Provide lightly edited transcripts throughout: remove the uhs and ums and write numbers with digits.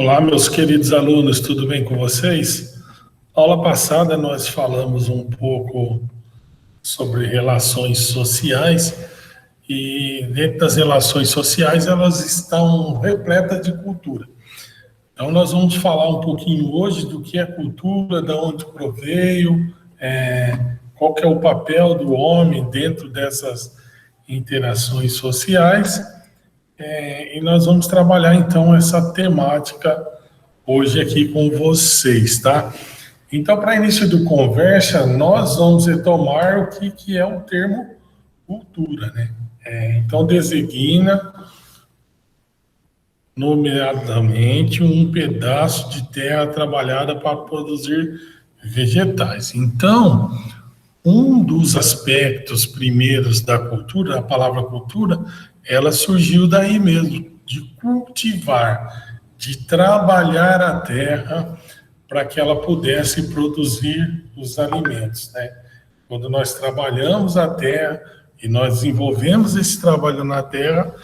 Olá, meus queridos alunos, tudo bem com vocês? Aula passada nós falamos um pouco sobre relações sociais e dentro das relações sociais elas estão repletas de cultura. Então nós vamos falar um pouquinho hoje do que é cultura, de onde proveio, qual que é o papel do homem dentro dessas interações sociais. E nós vamos trabalhar então essa temática hoje aqui com vocês, tá? Então, para início de conversa, nós vamos retomar o que é o termo cultura, né? Então, designa, nomeadamente, um pedaço de terra trabalhada para produzir vegetais. Então, um dos aspectos primeiros da cultura, a palavra cultura, ela surgiu daí mesmo, de cultivar, de trabalhar a terra para que ela pudesse produzir os alimentos, né? Quando nós trabalhamos a terra e nós desenvolvemos esse trabalho na terra,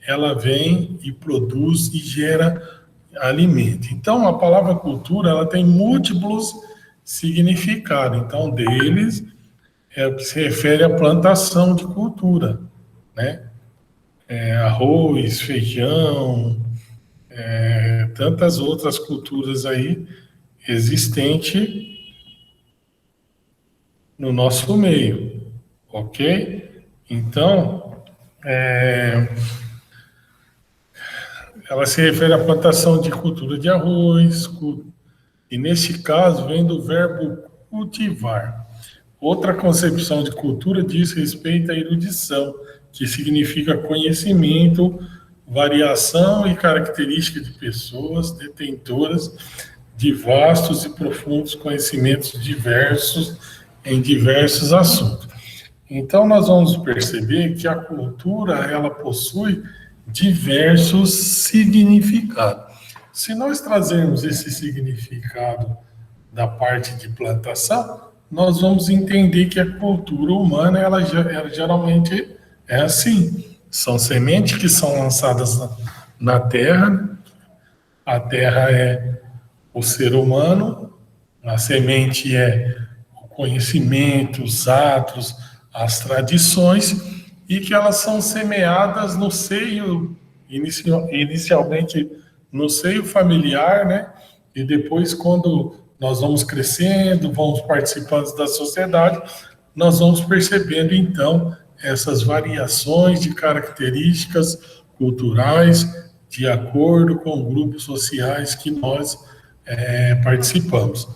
ela vem e produz e gera alimento. Então, a palavra cultura, ela tem múltiplos significados. Então, deles é o que se refere à plantação de cultura, né? Arroz, feijão, tantas outras culturas aí existentes no nosso meio, ok? Então, ela se refere à plantação de cultura de arroz, e nesse caso vem do verbo cultivar. Outra concepção de cultura diz respeito à erudição, que significa conhecimento, variação e característica de pessoas detentoras de vastos e profundos conhecimentos diversos em diversos assuntos. Então, nós vamos perceber que a cultura, ela possui diversos significados. Se nós trazermos esse significado da parte de plantação, nós vamos entender que a cultura humana, ela geralmente é assim. São sementes que são lançadas na terra, a terra é o ser humano, a semente é o conhecimento, os atos, as tradições, e que elas são semeadas no seio, inicialmente no seio familiar, né? E depois, quando nós vamos crescendo, vamos participando da sociedade, nós vamos percebendo, então, essas variações de características culturais de acordo com grupos sociais que nós participamos.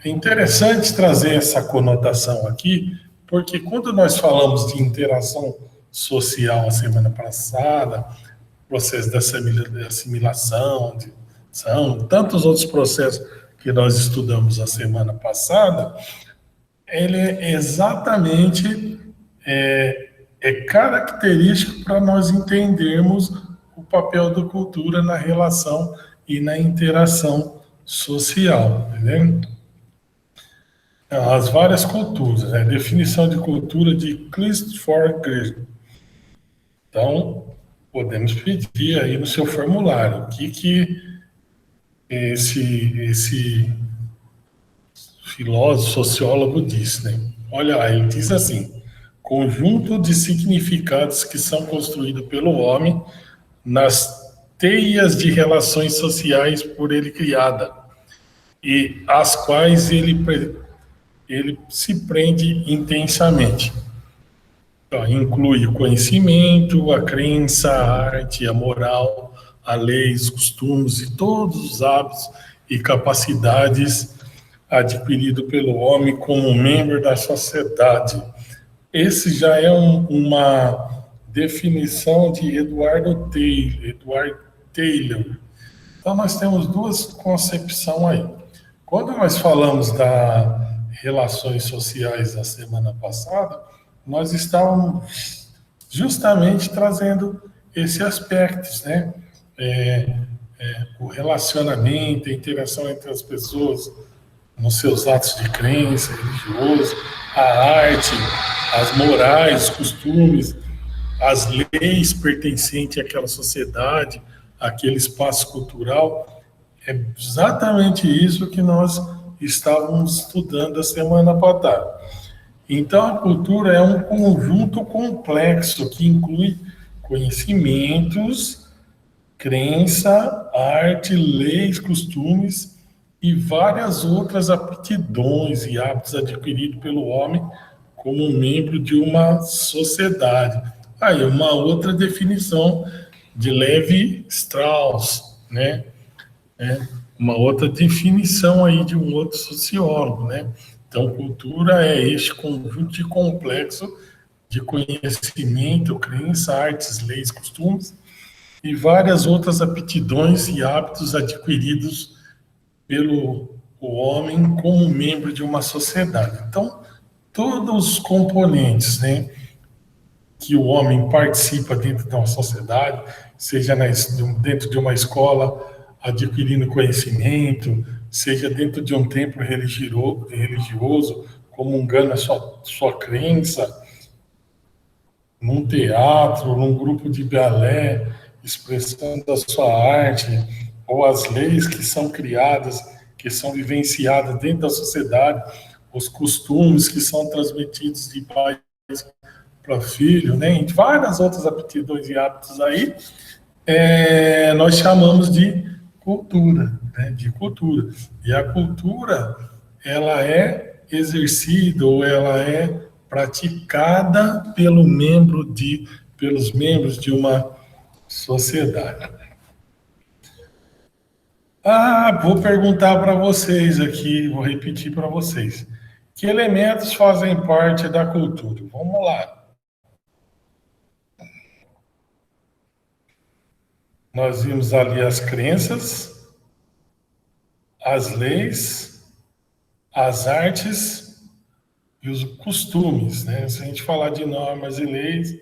É interessante trazer essa conotação aqui, porque quando nós falamos de interação social a semana passada, processo da assimilação, tantos outros processos que nós estudamos a semana passada, ele é exatamente característico para nós entendermos o papel da cultura na relação e na interação social, entendeu? As várias culturas, né? Definição de cultura de Christopher Gray. Então, podemos pedir aí no seu formulário o que esse filósofo, sociólogo disse, né? Olha lá, ele diz assim: conjunto de significados que são construídos pelo homem nas teias de relações sociais por ele criada, e às quais ele se prende intensamente. Então, inclui o conhecimento, a crença, a arte, a moral, a lei, os costumes e todos os hábitos e capacidades adquiridos pelo homem como membro da sociedade. Esse já é uma definição de Edward Taylor. Então, nós temos duas concepções aí. Quando nós falamos das relações sociais da semana passada, nós estávamos justamente trazendo esses aspectos, né? O relacionamento, a interação entre as pessoas, nos seus atos de crença, religioso, a arte, as morais, os costumes, as leis pertencentes àquela sociedade, àquele espaço cultural, É exatamente isso que nós estávamos estudando a semana passada. Então, a cultura é um conjunto complexo que inclui conhecimentos, crença, arte, leis, costumes e várias outras aptidões e hábitos adquiridos pelo homem como membro de uma sociedade. Aí, uma outra definição de Levi Strauss, né? Uma outra definição aí de um outro sociólogo, né? Então, cultura é este conjunto de complexo de conhecimento, crença, artes, leis, costumes e várias outras aptidões e hábitos adquiridos pelo o homem como membro de uma sociedade. Então, todos os componentes, né, que o homem participa dentro de uma sociedade, seja dentro de uma escola, adquirindo conhecimento, seja dentro de um templo religioso, comungando a sua crença, num teatro, num grupo de balé, expressando a sua arte, ou as leis que são criadas, que são vivenciadas dentro da sociedade, os costumes que são transmitidos de pai para filho, né? E várias outras aptidões e hábitos aí, nós chamamos de cultura, né? De cultura. E a cultura, ela é exercida ou ela é praticada pelos membros de uma sociedade. Vou perguntar para vocês aqui, vou repetir para vocês. Que elementos fazem parte da cultura? Vamos lá. Nós vimos ali as crenças, as leis, as artes e os costumes, né? Se a gente falar de normas e leis,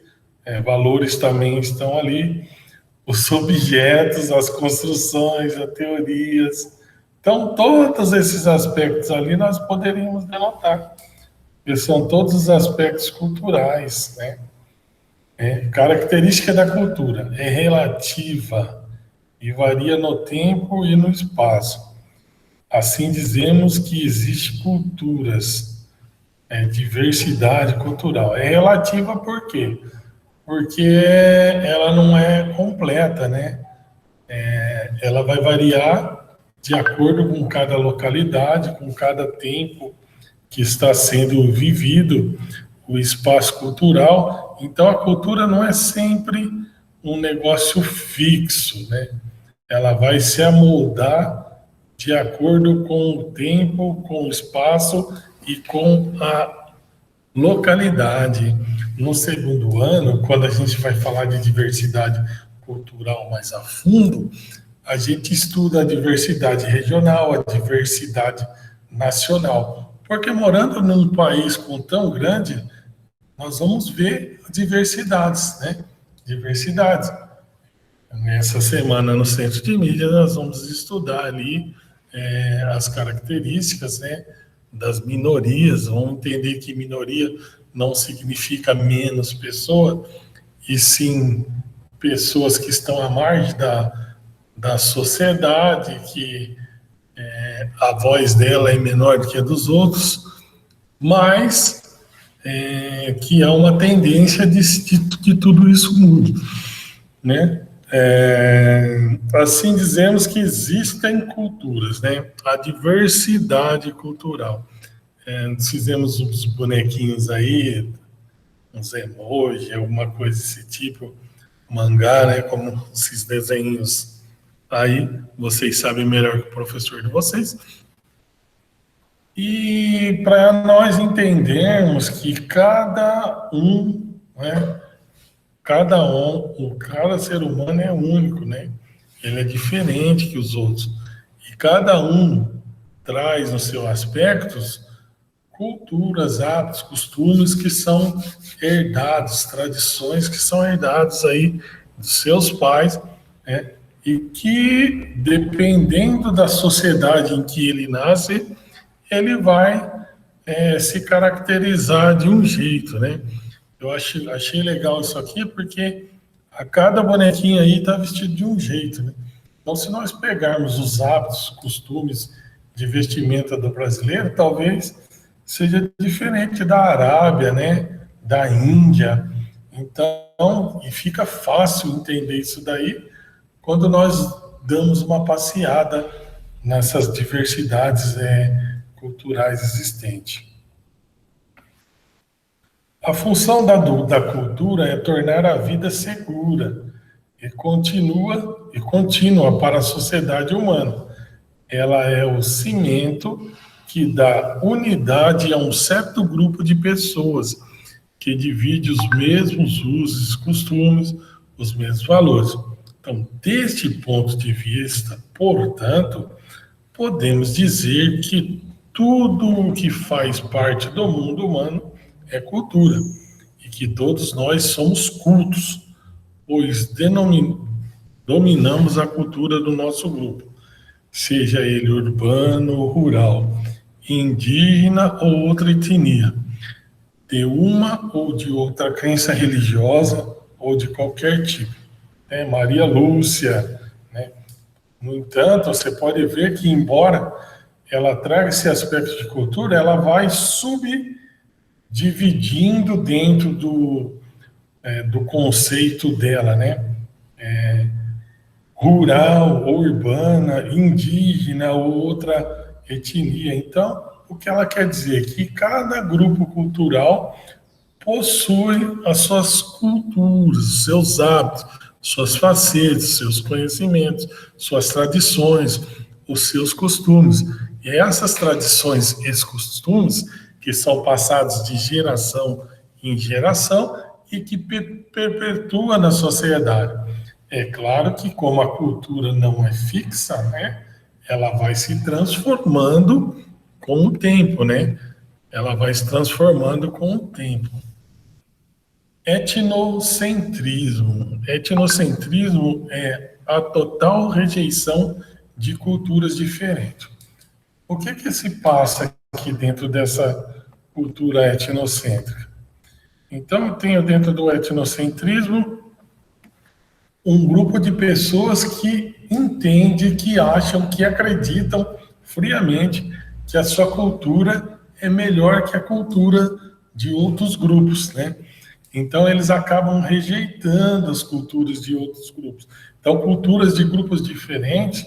valores também estão ali, os objetos, as construções, as teorias. Então, todos esses aspectos ali nós poderíamos denotar. Eles são todos os aspectos culturais, né? Característica da cultura é relativa e varia no tempo e no espaço. Assim dizemos que existem culturas, diversidade cultural. É relativa por quê? Porque ela não é completa, né? Ela vai variar de acordo com cada localidade, com cada tempo que está sendo vivido, o espaço cultural. Então, a cultura não é sempre um negócio fixo, né? Ela vai se amoldar de acordo com o tempo, com o espaço e com a localidade. No segundo ano, quando a gente vai falar de diversidade cultural mais a fundo, a gente estuda a diversidade regional, a diversidade nacional. Porque morando num país tão grande, nós vamos ver diversidades, né? Diversidades. Nessa semana no Centro de Mídia, nós vamos estudar ali as características, né, das minorias. Vamos entender que minoria não significa menos pessoa, e sim pessoas que estão à margem da sociedade, que a voz dela é menor do que a dos outros, mas que há uma tendência de tudo isso mude, né? Assim dizemos que existem culturas, né? A diversidade cultural. Fizemos uns bonequinhos aí, uns emojis, alguma coisa desse tipo, mangá, né? Como esses desenhos aí, vocês sabem melhor que o professor de vocês. E para nós entendermos que cada um, né? Cada ser humano é único, né? Ele é diferente que os outros. E cada um traz nos seus aspectos culturas, hábitos, costumes que são herdados, tradições que são herdados aí dos seus pais, né? E que, dependendo da sociedade em que ele nasce, ele vai se caracterizar de um jeito, né? Eu achei legal isso aqui, porque a cada bonequinho aí está vestido de um jeito, né? Então, se nós pegarmos os hábitos, costumes de vestimenta do brasileiro, talvez seja diferente da Arábia, né? Da Índia. Então, e fica fácil entender isso daí quando nós damos uma passeada nessas diversidades culturais existentes. A função da cultura é tornar a vida segura e contínua para a sociedade humana. Ela é o cimento que dá unidade a um certo grupo de pessoas que divide os mesmos usos e costumes, os mesmos valores. Então, deste ponto de vista, portanto, podemos dizer que tudo o que faz parte do mundo humano é cultura e que todos nós somos cultos, pois dominamos a cultura do nosso grupo, seja ele urbano, rural, indígena ou outra etnia, de uma ou de outra crença religiosa ou de qualquer tipo. Maria Lúcia, né? No entanto, você pode ver que, embora ela traga esse aspecto de cultura, ela vai subdividindo dentro do conceito dela, né? Rural ou urbana, indígena ou outra etnia. Então, o que ela quer dizer? Que cada grupo cultural possui as suas culturas, seus hábitos, suas facetas, seus conhecimentos, suas tradições, os seus costumes. E essas tradições e esses costumes que são passados de geração em geração e que perpetua na sociedade. É claro que como a cultura não é fixa, né, ela vai se transformando com o tempo, né? Ela vai se transformando com o tempo. Etnocentrismo. Etnocentrismo é a total rejeição de culturas diferentes. O que se passa aqui dentro dessa cultura etnocêntrica? Então, eu tenho dentro do etnocentrismo um grupo de pessoas que entende, que acham, que acreditam friamente que a sua cultura é melhor que a cultura de outros grupos, né? Então, eles acabam rejeitando as culturas de outros grupos. Então, culturas de grupos diferentes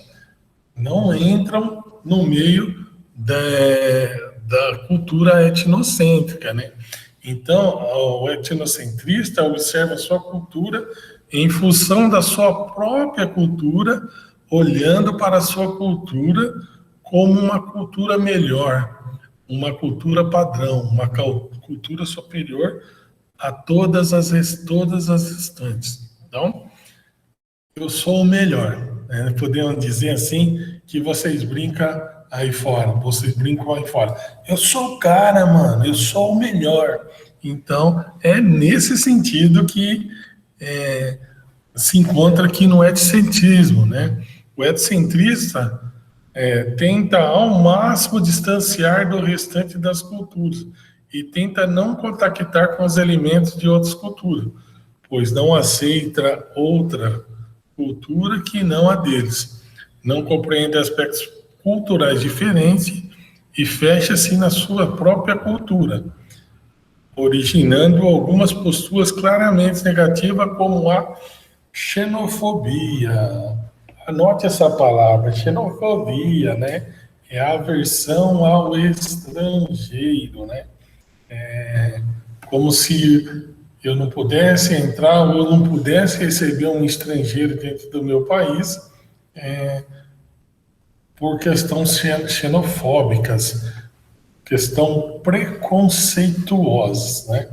não entram no meio da cultura etnocêntrica, né? Então, o etnocentrista observa a sua cultura em função da sua própria cultura, olhando para a sua cultura como uma cultura melhor, uma cultura padrão, uma cultura superior a todas as restantes. Então, eu sou o melhor, né? Podemos dizer assim que vocês brincam aí fora, Eu sou o cara, mano, eu sou o melhor. Então, é nesse sentido que se encontra aqui no etnocentrismo, né? O etnocentrista tenta ao máximo distanciar do restante das culturas e tenta não contactar com os elementos de outras culturas, pois não aceita outra cultura que não a deles. Não compreende aspectos culturais diferentes e fecha-se na sua própria cultura, originando algumas posturas claramente negativas, como a xenofobia. Anote essa palavra, xenofobia, né? É a aversão ao estrangeiro, né? Como se eu não pudesse entrar ou eu não pudesse receber um estrangeiro dentro do meu país por questões xenofóbicas, questão preconceituosas, né?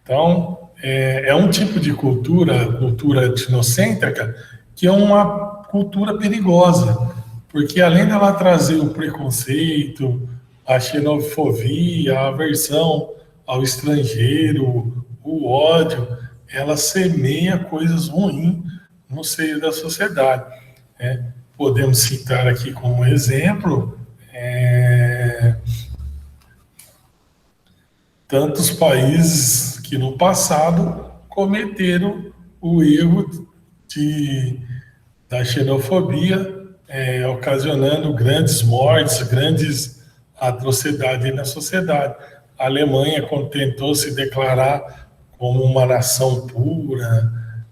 Então, é um tipo de cultura etnocêntrica, que é uma cultura perigosa, porque além dela trazer o preconceito, a xenofobia, a aversão ao estrangeiro, o ódio, ela semeia coisas ruins no seio da sociedade, né? Podemos citar aqui como exemplo tantos países que no passado cometeram o erro de da xenofobia, ocasionando grandes mortes, grandes atrocidades na sociedade. A Alemanha tentou se declarar como uma nação pura,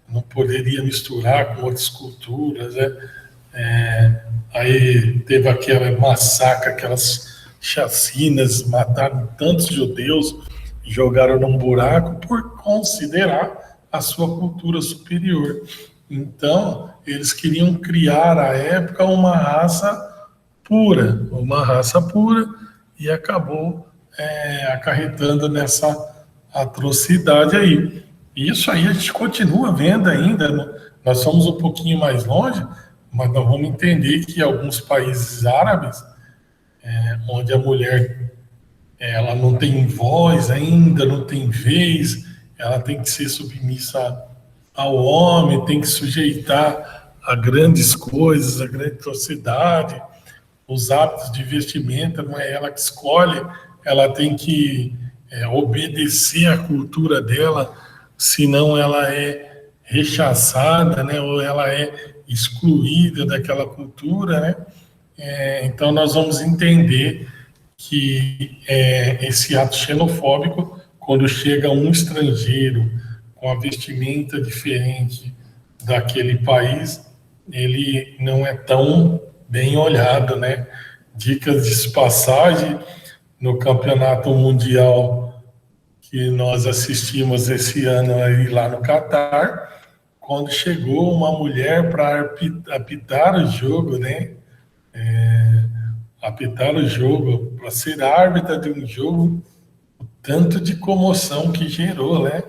não poderia misturar com outras culturas, né? Aí teve aquela massacre, aquelas chacinas, mataram tantos judeus, jogaram num buraco por considerar a sua cultura superior. Então, eles queriam criar à época uma raça pura, e acabou acarretando nessa atrocidade aí. Isso aí a gente continua vendo ainda. Nós somos um pouquinho mais longe, mas nós vamos entender que alguns países árabes, onde a mulher ela não tem voz ainda, não tem vez, ela tem que ser submissa ao homem, tem que sujeitar a grandes coisas, a grande atrocidade, os hábitos de vestimenta, não é ela que escolhe, ela tem que obedecer à cultura dela, senão ela é rechaçada, né, ou ela é excluída daquela cultura, né? Então nós vamos entender que esse ato xenofóbico, quando chega um estrangeiro com a vestimenta diferente daquele país, ele não é tão bem olhado, né? Dicas de passagem, no campeonato mundial que nós assistimos esse ano aí lá no Catar, quando chegou uma mulher para apitar o jogo, né? Apitar o jogo, para ser árbitra de um jogo, tanto de comoção que gerou, né?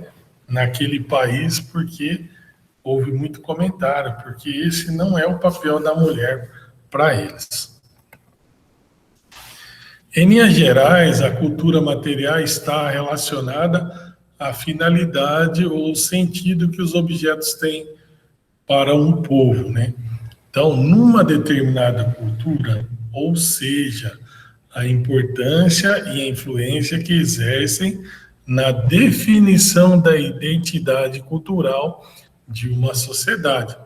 Naquele país, porque houve muito comentário, porque esse não é o papel da mulher para eles. Em linhas gerais, a cultura material está relacionada à finalidade ou sentido que os objetos têm para um povo, né? Então, numa determinada cultura, ou seja, a importância e a influência que exercem na definição da identidade cultural de uma sociedade.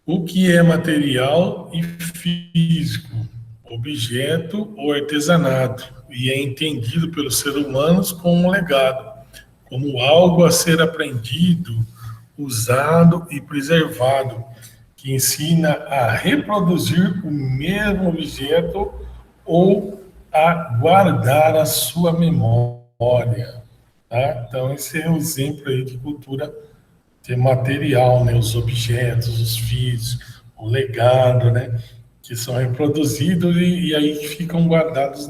O que é material e físico, objeto ou artesanato, e é entendido pelos seres humanos como um legado, como algo a ser aprendido, usado e preservado, que ensina a reproduzir o mesmo objeto ou a guardar a sua memória. Tá? Então, esse é um exemplo aí de cultura material, né? Os objetos, os físicos, o legado, né? Que são reproduzidos e aí ficam guardados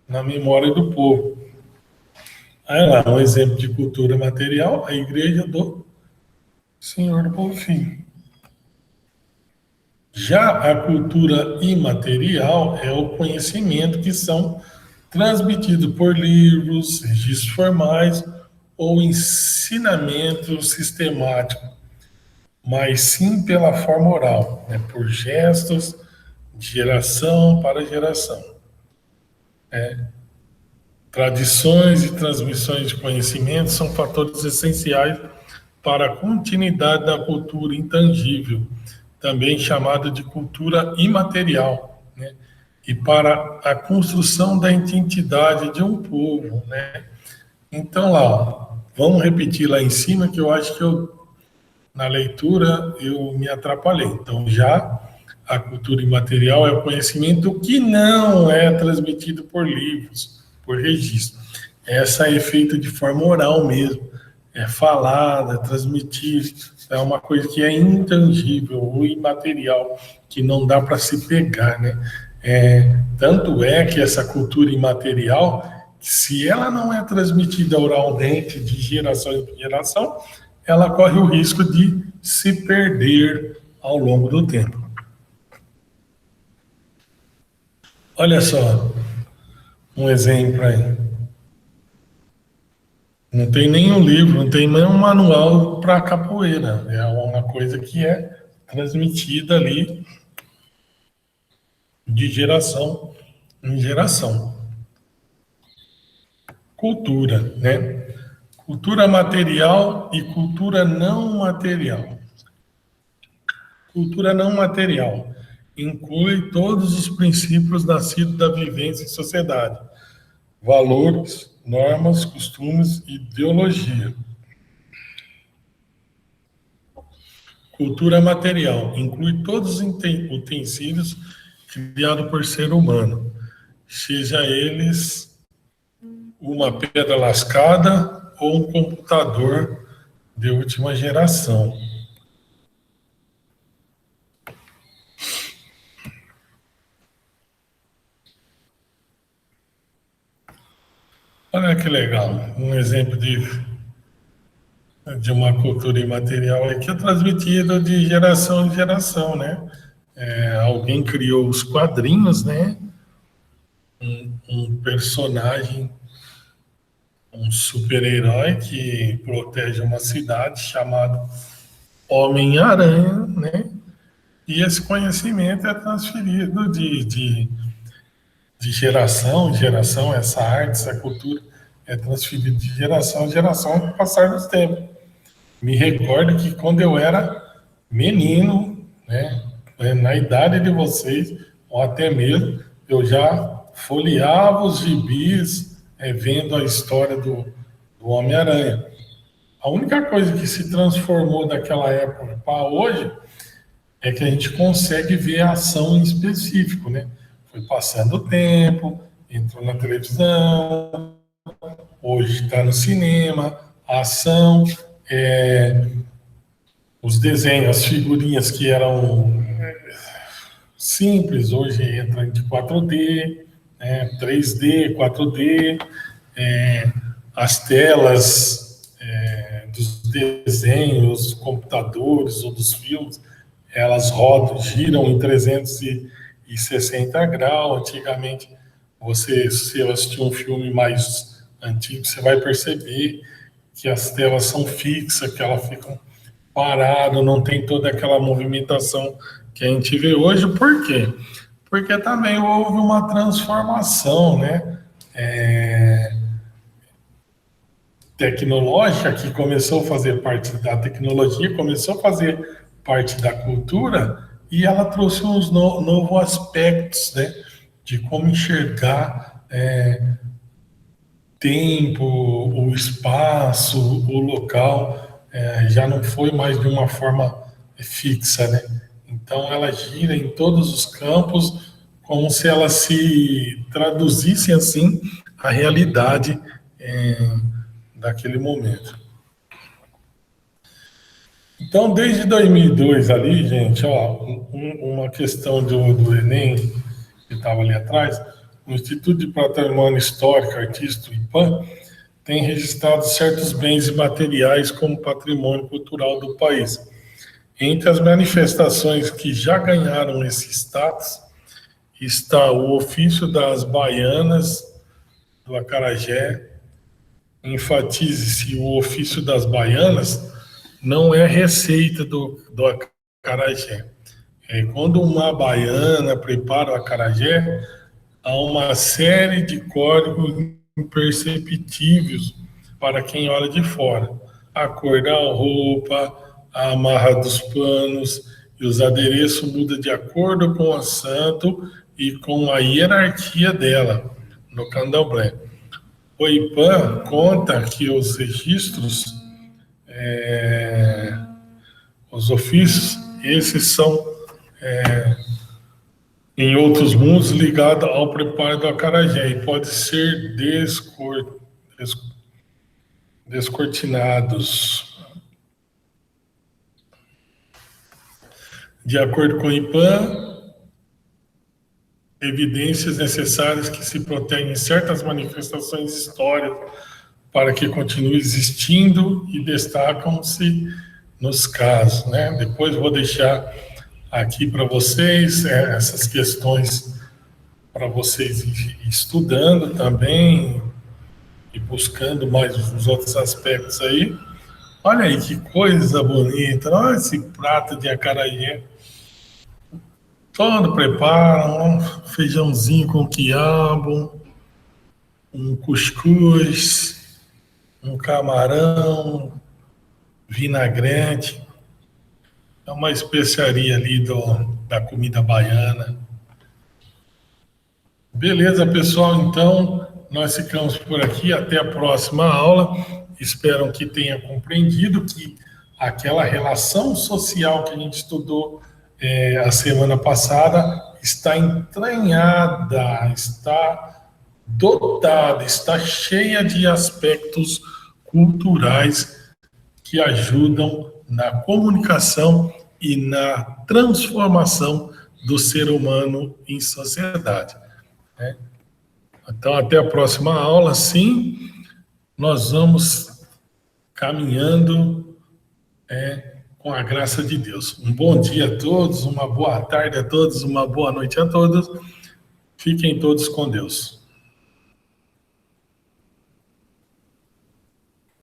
na memória do povo. Aí lá, um exemplo de cultura material, a igreja do Senhor do Bonfim. Já a cultura imaterial é o conhecimento que são transmitidos por livros, registros formais ou ensinamento sistemático, mas sim pela forma oral, né, por gestos de geração para geração. Tradições e transmissões de conhecimento são fatores essenciais para a continuidade da cultura intangível, também chamada de cultura imaterial, né? E para a construção da identidade de um povo, né? Então, lá, ó, vamos repetir lá em cima, que eu acho que na leitura eu me atrapalhei. Então, já a cultura imaterial é o conhecimento que não é transmitido por livros, por registro. Essa é feita de forma oral mesmo, é falada, é transmitida, é uma coisa que é intangível, ou imaterial, que não dá para se pegar, né? Tanto é que essa cultura imaterial, se ela não é transmitida oralmente de geração em geração, ela corre o risco de se perder ao longo do tempo. Olha só, um exemplo aí. Não tem nenhum livro, não tem nenhum manual para capoeira. É uma coisa que é transmitida ali de geração em geração. Cultura, né? Cultura material e cultura não material. Cultura não material inclui todos os princípios nascidos da vivência em sociedade, valores, normas, costumes e ideologia. Cultura material inclui todos os utensílios criados por ser humano, seja eles uma pedra lascada ou um computador de última geração. Olha que legal, um exemplo de uma cultura imaterial que é transmitida de geração em geração, né? Alguém criou os quadrinhos, né? Um personagem, um super-herói que protege uma cidade chamado Homem-Aranha, né? E esse conhecimento é transferido de geração em geração, essa arte, essa cultura é transferida de geração em geração com o passar dos tempos. Me recordo que quando eu era menino, né, na idade de vocês, ou até mesmo, eu já folheava os gibis, vendo a história do Homem-Aranha. A única coisa que se transformou daquela época para hoje é que a gente consegue ver a ação em específico, né? Foi passando o tempo, entrou na televisão, hoje está no cinema, a ação, os desenhos, as figurinhas que eram simples, hoje entra de 4D, 3D, 4D, as telas dos desenhos, computadores ou dos filmes, elas rodam, giram em 360 graus. Antigamente, se eu assistir um filme mais antigo, você vai perceber que as telas são fixas, que elas ficam paradas, não tem toda aquela movimentação que a gente vê hoje. Por quê? Porque também houve uma transformação, né? Tecnológica, que começou a fazer parte da tecnologia, começou a fazer parte da cultura, e ela trouxe uns novos aspectos, né, de como enxergar tempo, o espaço, o local, já não foi mais de uma forma fixa, né? Então ela gira em todos os campos, como se ela se traduzisse assim a realidade daquele momento. Então, desde 2002 ali, gente, ó, uma questão do Enem, que estava ali atrás, o Instituto de Patrimônio Histórico Artístico, IPAM, tem registrado certos bens imateriais como patrimônio cultural do país. Entre as manifestações que já ganharam esse status, está o ofício das baianas do acarajé. Enfatize-se, o ofício das baianas não é receita do acarajé. Quando uma baiana prepara o acarajé, há uma série de códigos imperceptíveis para quem olha de fora. A cor da roupa, a amarra dos panos e os adereços mudam de acordo com o santo e com a hierarquia dela no candomblé. O IPAM conta que os registros, os ofícios, esses são, em outros mundos, ligados ao preparo do acarajé e podem ser descortinados. De acordo com o IPAM, evidências necessárias que se protegem certas manifestações históricas para que continue existindo e destacam-se nos casos, né? Depois vou deixar aqui para vocês essas questões para vocês ir estudando também e buscando mais os outros aspectos aí. Olha aí que coisa bonita, olha esse prato de acarajé. Todo preparo, um feijãozinho com quiabo, um cuscuz, um camarão, vinagrete. É uma especiaria ali da comida baiana. Beleza, pessoal? Então, nós ficamos por aqui. Até a próxima aula. Espero que tenha compreendido que aquela relação social que a gente estudou a semana passada está entranhada, está dotada, está cheia de aspectos culturais que ajudam na comunicação e na transformação do ser humano em sociedade. Então, até a próxima aula, sim, nós vamos caminhando com a graça de Deus. Um bom dia a todos, uma boa tarde a todos, uma boa noite a todos. Fiquem todos com Deus.